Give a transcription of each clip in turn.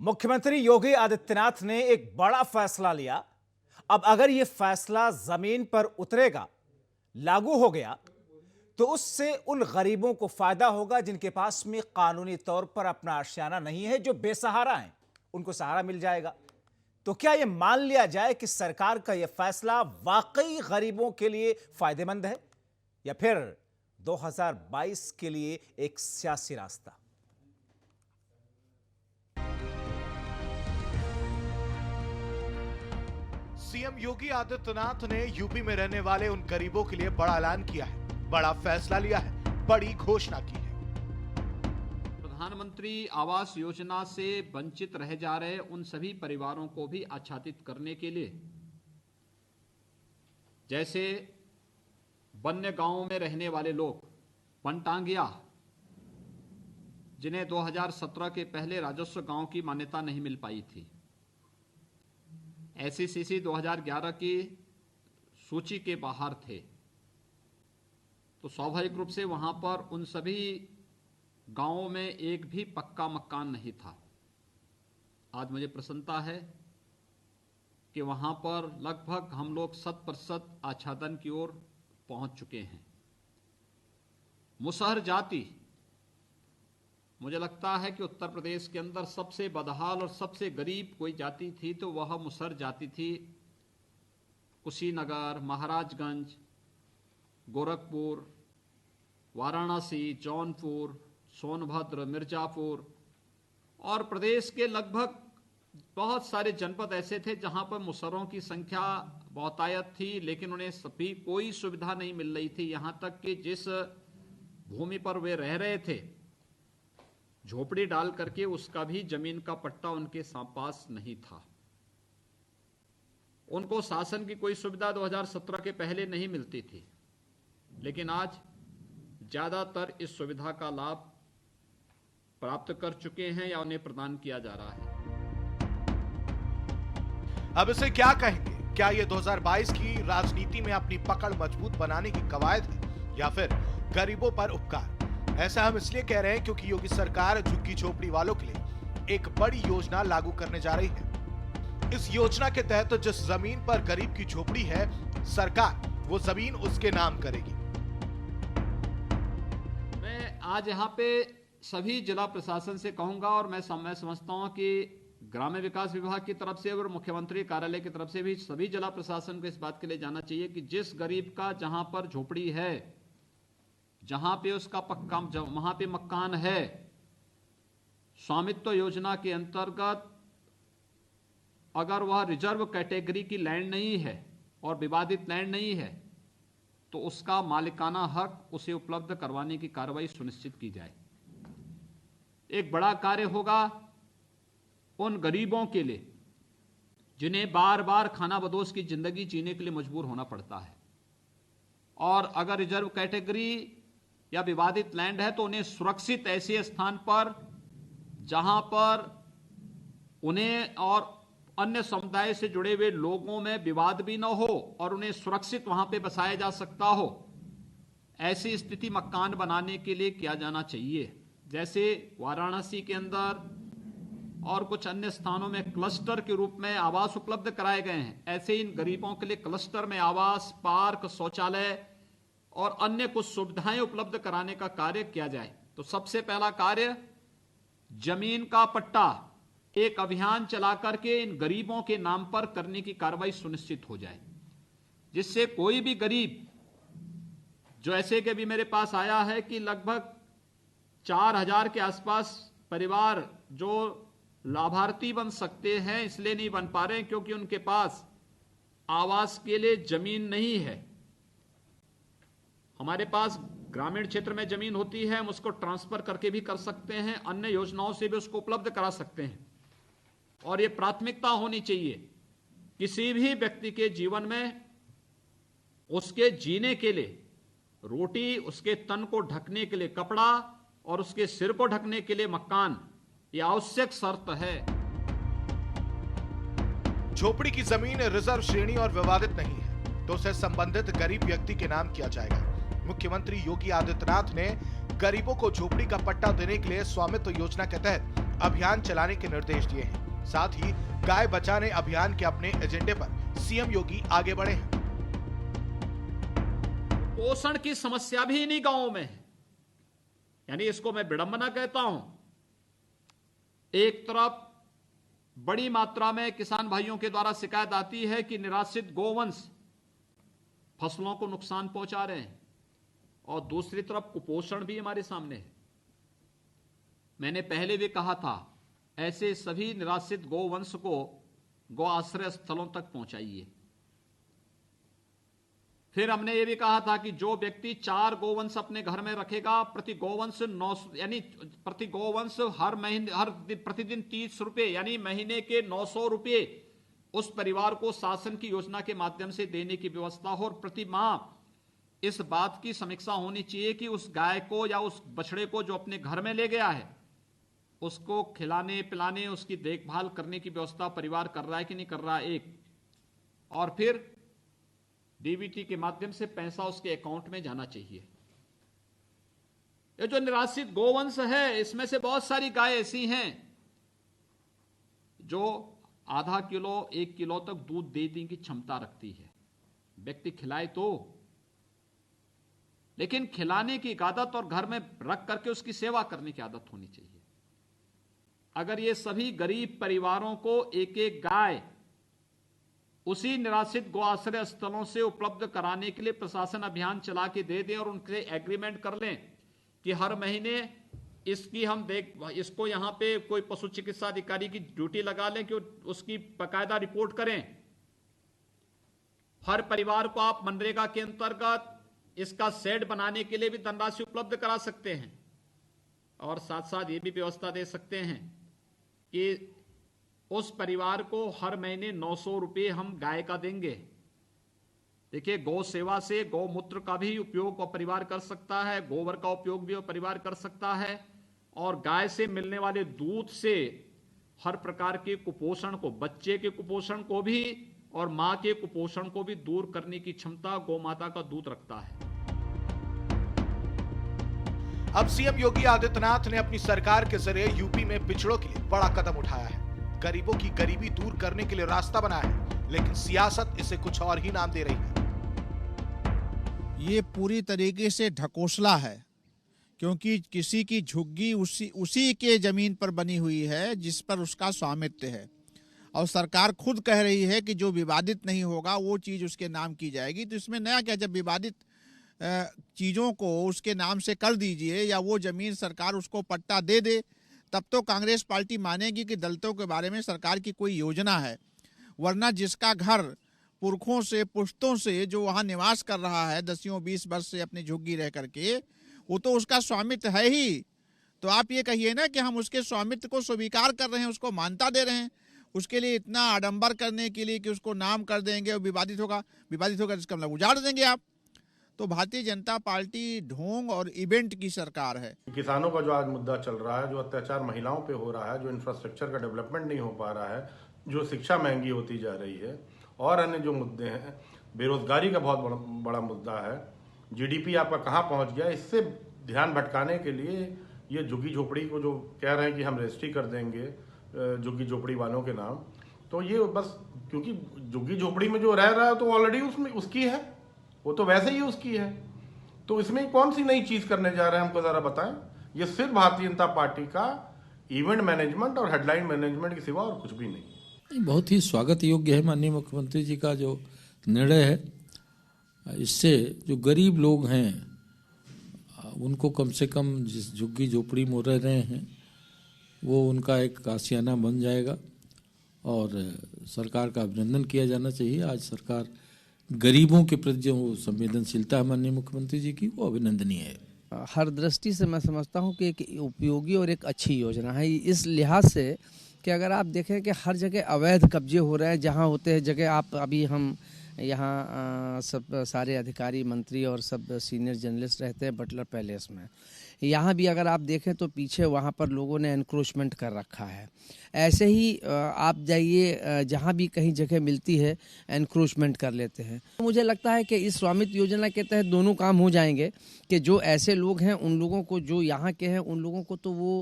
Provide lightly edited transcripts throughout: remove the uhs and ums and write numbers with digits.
मुख्यमंत्री योगी आदित्यनाथ ने एक बड़ा फैसला लिया। अब अगर यह फैसला जमीन पर उतरेगा, लागू हो गया, तो उससे उन गरीबों को फायदा होगा जिनके पास में कानूनी तौर पर अपना आशियाना नहीं है, जो बेसहारा हैं, उनको सहारा मिल जाएगा। तो क्या यह मान लिया जाए कि सरकार का यह फैसला वाकई गरीबों के लिए फायदेमंद है, या फिर 2022 के लिए एक सियासी रास्ता? सीएम योगी आदित्यनाथ ने यूपी में रहने वाले उन गरीबों के लिए बड़ा ऐलान किया है, बड़ा फैसला लिया है, बड़ी घोषणा की है। प्रधानमंत्री आवास योजना से वंचित रह जा रहे उन सभी परिवारों को भी आच्छादित करने के लिए, जैसे वन्य गांवों में रहने वाले लोग, वनटांगिया, जिन्हें 2017 के पहले राजस्व गांव की मान्यता नहीं मिल पाई थी, SECC 2011 की सूची के बाहर थे, तो स्वाभाविक रूप से वहां पर उन सभी गांवों में एक भी पक्का मकान नहीं था। आज मुझे प्रसन्नता है कि वहां पर लगभग हम लोग 100% आच्छादन की ओर पहुंच चुके हैं। मुसहर जाति, मुझे लगता है कि उत्तर प्रदेश के अंदर सबसे बदहाल और सबसे गरीब कोई जाति थी तो वह मुसहर जाति थी। कुशीनगर, महाराजगंज, गोरखपुर, वाराणसी, जौनपुर, सोनभद्र, मिर्जापुर और प्रदेश के लगभग बहुत सारे जनपद ऐसे थे जहां पर मुसहरों की संख्या बहुतायत थी, लेकिन उन्हें सभी कोई सुविधा नहीं मिल रही थी। यहां तक कि जिस भूमि पर वे रह रहे थे, झोपड़ी डाल करके उसका भी जमीन का पट्टा उनके पास नहीं था। उनको शासन की कोई सुविधा 2017 के पहले नहीं मिलती थी, लेकिन आज ज्यादातर इस सुविधा का लाभ प्राप्त कर चुके हैं या उन्हें प्रदान किया जा रहा है। अब इसे क्या कहेंगे? क्या ये 2022 की राजनीति में अपनी पकड़ मजबूत बनाने की कवायद है या फिर गरीबों पर उपकार? ऐसा हम इसलिए कह रहे हैं क्योंकि योगी सरकार झुग्गी झोपड़ी वालों के लिए एक बड़ी योजना लागू करने जा रही है। इस योजना के तहत जिस जमीन पर गरीब की झोपड़ी है, सरकार वो जमीन उसके नाम करेगी। मैं आज यहाँ पे सभी जिला प्रशासन से कहूंगा, और मैं समझता हूँ कि ग्रामीण विकास विभाग की तरफ से और मुख्यमंत्री कार्यालय की तरफ से भी सभी जिला प्रशासन को इस बात के लिए जाना चाहिए कि जिस गरीब का जहां पर झोपड़ी है, जहां पे उसका पक्का वहां पे मकान है, स्वामित्व योजना के अंतर्गत अगर वह रिजर्व कैटेगरी की लैंड नहीं है और विवादित लैंड नहीं है, तो उसका मालिकाना हक उसे उपलब्ध करवाने की कार्रवाई सुनिश्चित की जाए। एक बड़ा कार्य होगा उन गरीबों के लिए जिन्हें बार बार खानाबदोश की जिंदगी जीने के लिए मजबूर होना पड़ता है, और अगर रिजर्व कैटेगरी या विवादित लैंड है तो उन्हें सुरक्षित ऐसे स्थान पर जहां पर उन्हें और अन्य समुदाय से जुड़े हुए लोगों में विवाद भी न हो और उन्हें सुरक्षित वहां पे बसाया जा सकता हो, ऐसी स्थिति मकान बनाने के लिए किया जाना चाहिए। जैसे वाराणसी के अंदर और कुछ अन्य स्थानों में क्लस्टर के रूप में आवास उपलब्ध कराए गए हैं, ऐसे इन गरीबों के लिए क्लस्टर में आवास, पार्क, शौचालय और अन्य कुछ सुविधाएं उपलब्ध कराने का कार्य किया जाए। तो सबसे पहला कार्य जमीन का पट्टा एक अभियान चला करके इन गरीबों के नाम पर करने की कार्रवाई सुनिश्चित हो जाए, जिससे कोई भी गरीब, जो ऐसे के भी मेरे पास आया है कि लगभग 4000 के आसपास परिवार जो लाभार्थी बन सकते हैं, इसलिए नहीं बन पा रहे हैं क्योंकि उनके पास आवास के लिए जमीन नहीं है। हमारे पास ग्रामीण क्षेत्र में जमीन होती है, हम उसको ट्रांसफर करके भी कर सकते हैं, अन्य योजनाओं से भी उसको उपलब्ध करा सकते हैं, और ये प्राथमिकता होनी चाहिए किसी भी व्यक्ति के जीवन में। उसके जीने के लिए रोटी, उसके तन को ढकने के लिए कपड़ा और उसके सिर को ढकने के लिए मकान, यह आवश्यक शर्त है। झोपड़ी की जमीन रिजर्व श्रेणी और विवादित नहीं है तो उसे संबंधित गरीब व्यक्ति के नाम किया जाएगा। मुख्यमंत्री योगी आदित्यनाथ ने गरीबों को झोपड़ी का पट्टा देने के लिए स्वामित्व योजना के तहत अभियान चलाने के निर्देश दिए हैं। साथ ही गाय बचाने अभियान के अपने एजेंडे पर सीएम योगी आगे बढ़े हैं। पोषण की समस्या भी इन्हीं गांवों में है, यानी इसको मैं विडंबना कहता हूं। एक तरफ बड़ी मात्रा में किसान भाइयों के द्वारा शिकायत आती है कि निराश्रित गोवंश फसलों को नुकसान पहुंचा रहे हैं, और दूसरी तरफ कुपोषण भी हमारे सामने है। मैंने पहले भी कहा था, ऐसे सभी निराश्रित गोवंश को गौ आश्रय स्थलों तक पहुंचाइए। फिर हमने ये भी कहा था कि जो व्यक्ति 4 गोवंश अपने घर में रखेगा, प्रति गोवंश 900 यानी प्रति गोवंश हर प्रतिदिन 30 रुपए यानी महीने के 900 रुपए उस परिवार को शासन की योजना के माध्यम से देने की व्यवस्था हो। और प्रति माह इस बात की समीक्षा होनी चाहिए कि उस गाय को या उस बछड़े को जो अपने घर में ले गया है, उसको खिलाने पिलाने, उसकी देखभाल करने की व्यवस्था परिवार कर रहा है कि नहीं कर रहा है, एक। और फिर डीबीटी के माध्यम से पैसा उसके अकाउंट में जाना चाहिए। ये जो निराश्रित गोवंश है, इसमें से बहुत सारी गाय ऐसी हैं जो आधा किलो 1 किलो तक दूध देने की क्षमता रखती है, व्यक्ति खिलाए तो। लेकिन खिलाने की आदत और घर में रख करके उसकी सेवा करने की आदत होनी चाहिए। अगर ये सभी गरीब परिवारों को एक एक गाय उसी निराश्रित गौ आश्रय स्थलों से उपलब्ध कराने के लिए प्रशासन अभियान चला के दे दें और उनसे एग्रीमेंट कर लें कि हर महीने इसको यहां पे कोई पशु चिकित्सा अधिकारी की ड्यूटी लगा लें कि उसकी बाकायदा रिपोर्ट करें। हर परिवार को आप मनरेगा के अंतर्गत इसका शेड बनाने के लिए भी धनराशि उपलब्ध करा सकते हैं, और साथ साथ ये भी व्यवस्था दे सकते हैं कि उस परिवार को हर महीने 900 रुपए हम गाय का देंगे। देखिए, गौ सेवा से गौमूत्र का भी उपयोग वो परिवार कर सकता है, गोबर का उपयोग भी वो परिवार कर सकता है, और गाय से मिलने वाले दूध से हर प्रकार के कुपोषण को, बच्चे के कुपोषण को भी और मां के कुपोषण को भी दूर करने की क्षमता गौ माता का दूध रखता है। अब सीएम योगी आदित्यनाथ ने अपनी सरकार के जरिए यूपी में पिछड़ों के लिए बड़ा कदम उठाया है। गरीबों की गरीबी दूर करने के लिए रास्ता बनाया है, लेकिन सियासत इसे कुछ और ही नाम दे रही है। ये पूरी तरीके से ढकोसला है, क्योंकि किसी की झुग्गी उसी के जमीन पर बनी हुई है जिस पर उसका स्वामित्व है, और सरकार खुद कह रही है कि जो विवादित नहीं होगा वो चीज़ उसके नाम की जाएगी। तो इसमें नया क्या, जब विवादित चीज़ों को उसके नाम से कर दीजिए या वो ज़मीन सरकार उसको पट्टा दे दे, तब तो कांग्रेस पार्टी मानेगी कि दलितों के बारे में सरकार की कोई योजना है। वरना जिसका घर पुरखों से पुश्तों से जो वहाँ निवास कर रहा है 10-20 वर्ष से अपनी झुग्गी रह करके, वो तो उसका स्वामित्व है ही। तो आप ये कहिए ना कि हम उसके स्वामित्व को स्वीकार कर रहे हैं, उसको मान्यता दे रहे हैं। उसके लिए इतना आडंबर करने के लिए कि उसको नाम कर देंगे और विवादित होगा जिसका मतलब उजाड़ देंगे आप। तो भारतीय जनता पार्टी ढोंग और इवेंट की सरकार है। किसानों का जो आज मुद्दा चल रहा है, जो अत्याचार महिलाओं पे हो रहा है, जो इंफ्रास्ट्रक्चर का डेवलपमेंट नहीं हो पा रहा है, जो शिक्षा महंगी होती जा रही है, और अन्य जो मुद्दे हैं, बेरोजगारी का बहुत बड़ा मुद्दा है, जीडीपी आपका कहाँ पहुँच गया, इससे ध्यान भटकाने के लिए ये झुग्गी झोपड़ी को जो कह रहे हैं कि हम रजिस्ट्री कर देंगे झुग्गी झोपड़ी वालों के नाम, तो ये बस क्योंकि झुग्गी झोपड़ी में जो रह रहा है तो ऑलरेडी उसमें उसकी है, वो तो वैसे ही उसकी है। तो इसमें कौन सी नई चीज करने जा रहे हैं, हमको जरा बताएं। ये सिर्फ भारतीय जनता पार्टी का इवेंट मैनेजमेंट और हेडलाइन मैनेजमेंट के सिवा और कुछ भी नहीं। बहुत ही स्वागत योग्य है माननीय मुख्यमंत्री जी का जो निर्णय है। इससे जो गरीब लोग हैं उनको कम से कम जिस झुग्गी झोपड़ी में रह रहे हैं वो उनका एक आशियाना बन जाएगा, और सरकार का अभिनंदन किया जाना चाहिए। आज सरकार गरीबों के प्रति जो संवेदनशीलता है माननीय मुख्यमंत्री जी की, वो अभिनंदनीय है। हर दृष्टि से मैं समझता हूँ कि एक उपयोगी और एक अच्छी योजना है, इस लिहाज से कि अगर आप देखें कि हर जगह अवैध कब्जे हो रहे हैं, जहाँ होते हैं जगह आप अभी हम यहाँ सब सारे अधिकारी मंत्री और सब सीनियर जर्नलिस्ट रहते हैं बटलर पैलेस में। यहाँ भी अगर आप देखें तो पीछे वहाँ पर लोगों ने एनक्रोचमेंट कर रखा है। ऐसे ही आप जाइए जहाँ भी कहीं जगह मिलती है एनक्रोचमेंट कर लेते हैं। मुझे लगता है कि इस स्वामित्व योजना के तहत दोनों काम हो जाएंगे कि जो ऐसे लोग हैं उन लोगों को, जो यहाँ के हैं उन लोगों को तो वो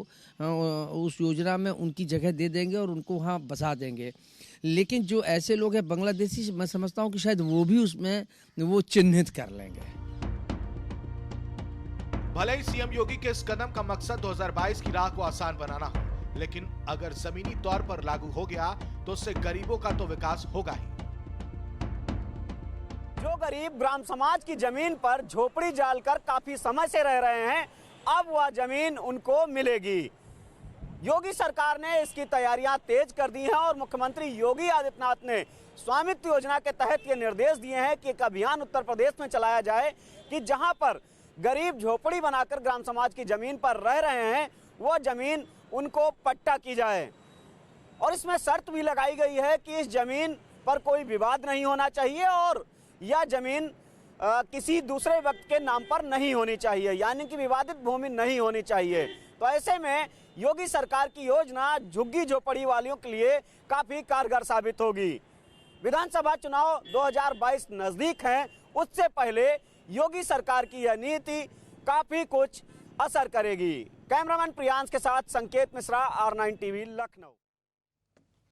उस योजना में उनकी जगह दे देंगे और उनको वहाँ बसा देंगे। लेकिन जो ऐसे लोग हैं बांग्लादेशी, मैं समझता हूँ कि शायद वो भी उसमें वो चिन्हित कर लेंगे। भले ही सीएम योगी के इस कदम का मकसद 2022 की राह को आसान बनाना हो, लेकिन अगर जमीनी तौर पर लागू हो गया तो उससे गरीबों का तो विकास होगा ही। जो गरीब ग्राम समाज की जमीन पर झोपड़ी डालकर काफी समय से रह रहे हैं, अब वह जमीन उनको मिलेगी। योगी सरकार ने इसकी तैयारियां तेज कर दी हैं और मुख्यमंत्री योगी आदित्यनाथ ने स्वामित्व योजना के तहत ये निर्देश दिए हैं कि एक अभियान उत्तर प्रदेश में चलाया जाए कि जहां पर गरीब झोपड़ी बनाकर ग्राम समाज की जमीन पर रह रहे हैं, वह जमीन उनको पट्टा की जाए। और इसमें शर्त भी लगाई गई है कि इस जमीन पर कोई विवाद नहीं होना चाहिए और यह जमीन किसी दूसरे व्यक्ति के नाम पर नहीं होनी चाहिए, यानी कि विवादित भूमि नहीं होनी चाहिए। तो ऐसे में योगी सरकार की योजना झुग्गी झोपड़ी वालियों के लिए काफी कारगर साबित होगी। विधानसभा चुनाव 2022 नजदीक हैं, उससे पहले योगी सरकार की यह नीति काफी कुछ असर करेगी। कैमरामैन प्रियांश के साथ संकेत मिश्रा, R9 टीवी, लखनऊ।